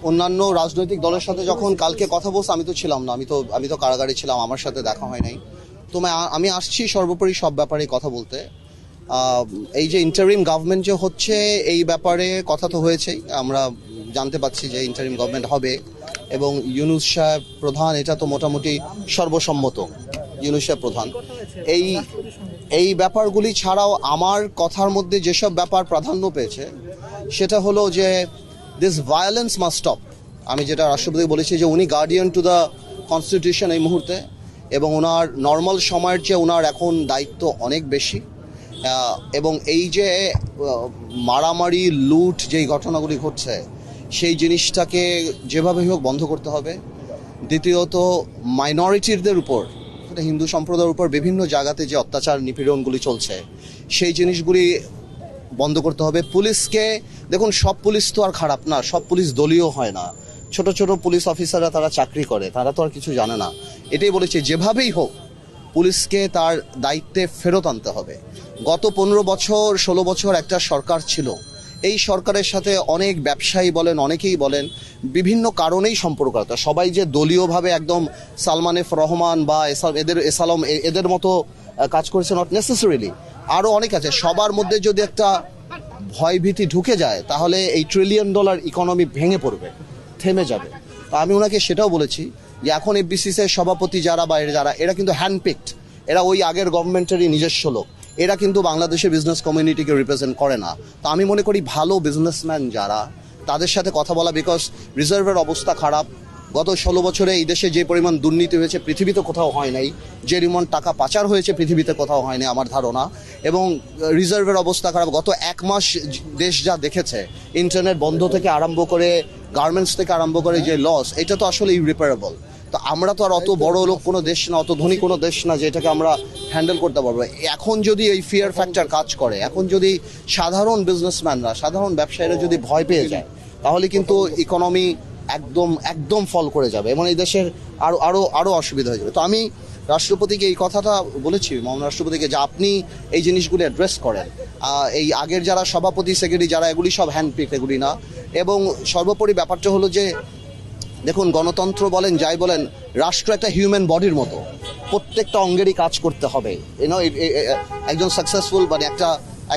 অন্যান্য রাজনৈতিক দলের সাথে যখন কালকে কথা বলছি, আমি তো ছিলাম না, আমি তো কারাগারে ছিলাম, আমার সাথে দেখা হয় নাই। তো আমি আসছি সর্বোপরি সব ব্যাপারে কথা বলতে। এই যে ইন্টারিম গভর্নমেন্ট যে হচ্ছে, এই ব্যাপারে কথা তো হয়েছেই, আমরা জানতে পাচ্ছি যে ইন্টারিম গভর্নমেন্ট হবে এবং ইউনূস সাহেব প্রধান, এটা তো মোটামুটি সর্বসম্মত, ইউনূস সাহেব প্রধান। এই এই ব্যাপারগুলি ছাড়াও আমার কথার মধ্যে যেসব ব্যাপার প্রাধান্য পেয়েছে সেটা হলো যে দিস ভায়োলেন্স মাস্ট স্টপ। আমি যেটা রাষ্ট্রপতি বলেছি যে উনি গার্ডিয়ান টু দ্য কনস্টিটিউশন এই মুহূর্তে, এবং ওনার নর্মাল সময়ের চেয়ে ওনার এখন দায়িত্ব অনেক বেশি। এবং এই যে মারামারি, লুট যেই ঘটনাগুলি ঘটছে, সেই জিনিসটাকে যেভাবেই হোক বন্ধ করতে হবে। দ্বিতীয়ত, মাইনরিটিদের উপর, সেটা হিন্দু সম্প্রদায়ের উপর বিভিন্ন জায়গাতে যে অত্যাচার নিপীড়নগুলি চলছে, সেই জিনিসগুলি বন্ধ করতে হবে। পুলিশকে দেখুন, সব পুলিশ তো আর খারাপ না, সব পুলিশ দলীয় হয় না। ছোট ছোট পুলিশ অফিসাররা তারা চাকরি করে, তারা তো আর কিছু জানে না। এটাই বলেছি, যেভাবেই হোক পুলিশকে তার দায়িত্বে ফেরত আনতে হবে। গত 15 বছর 16 বছর একটা সরকার ছিল, এই সরকারের সাথে অনেক ব্যবসায়ী বলেন, অনেকেই বলেন, বিভিন্ন কারণেই সম্পর্ক আছে। সবাই যে দলীয়ভাবে একদম সালমান এফ রহমান বা এদের মতো কাজ করেছে, নট নেসেসারিলি। আরও অনেক আছে। সবার মধ্যে যদি একটা ভয়ভীতি ঢুকে যায়, তাহলে এই $1 ট্রিলিয়ন ইকোনমি ভেঙে পড়বে, থেমে যাবে। তো আমি ওনাকে সেটাও বলেছি যে এখন এফবিসিসির সভাপতি যারা বা এরা কিন্তু হ্যান্ডপিকড, এরা ওই আগের গভর্নমেন্টেরই নিজস্ব লোক, এরা কিন্তু বাংলাদেশের বিজনেস কমিউনিটিকে রিপ্রেজেন্ট করে না। তো আমি মনে করি ভালো বিজনেসম্যান যারা, তাদের সাথে কথা বলা, বিকজ রিজার্ভের অবস্থা খারাপ। গত 16 বছরে এই দেশে যে পরিমাণ দুর্নীতি হয়েছে পৃথিবীতে কোথাও হয় নাই, যে পরিমাণ টাকা পাচার হয়েছে পৃথিবীতে কোথাও হয়নি আমার ধারণা। এবং রিজার্ভের অবস্থা খারাপ। গত 1 মাস দেশ যা দেখেছে, ইন্টারনেট বন্ধ থেকে আরম্ভ করে, গার্মেন্টস থেকে আরম্ভ করে যে লস, এটা তো আসলে ইরিপেয়ারেবল। তো আমরা তো আর অত বড় লোক কোনো দেশ না, অত ধনী কোনো দেশ না যে এটাকে আমরা হ্যান্ডেল করতে পারবো। এখন যদি এই ফিয়ার ফ্যাক্টর কাজ করে, এখন যদি সাধারণ বিজনেসম্যানরা, সাধারণ ব্যবসায়ীরা যদি ভয় পেয়ে যায়, তাহলে কিন্তু ইকোনমি একদম ফল করে যাবে এবং এই দেশের আরো অসুবিধা হয়ে যাবে। তো আমি রাষ্ট্রপতিকে এই কথাটা বলেছি, মহামান্য রাষ্ট্রপতিকে, যে আপনি এই জিনিসগুলি অ্যাড্রেস করেন। এই আগের যারা সভাপতি, সেক্রেটারি যারা, এগুলি সব হ্যান্ডপিক, এগুলি না। এবং সর্বোপরি ব্যাপারটা হলো যে দেখুন, গণতন্ত্র বলেন, যাই বলেন, রাষ্ট্র একটা হিউম্যান বডির মতো, প্রত্যেকটা অঙ্গেরই কাজ করতে হবে। একজন সাকসেসফুল, মানে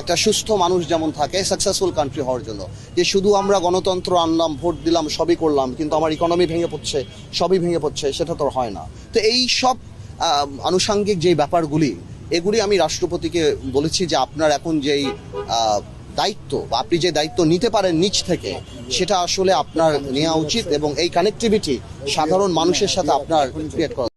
একটা সুস্থ মানুষ যেমন থাকে সাকসেসফুল কান্ট্রি হওয়ার জন্য, যে শুধু আমরা গণতন্ত্র আনলাম, ভোট দিলাম, সবই করলাম, কিন্তু আমার ইকোনমি ভেঙে পড়ছে, সবই ভেঙে পড়ছে, সেটা তো হয় না। তো এই সব আনুষাঙ্গিক যেই ব্যাপারগুলি, এগুলি আমি রাষ্ট্রপতিকে বলেছি যে আপনার এখন যেই দায়িত্ব, বা আপনি যে দায়িত্ব নিতে পারেন নিজ থেকে, সেটা আসলে আপনার নেওয়া উচিত এবং এই কানেক্টিভিটি সাধারণ মানুষের সাথে আপনার ক্রিয়েট করা।